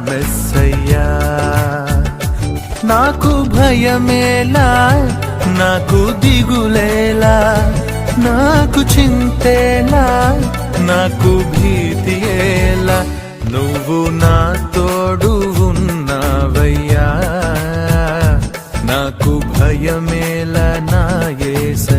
మెస్సయ్యా. నాకు భయమేలా, నాకు దిగులేలా, నాకు చింతేలా, నాకు భీతియేలా, నువ్వు నా తోడు ఉన్నావయ్యా. నాకు భయమేలా నా యేసయ్యా.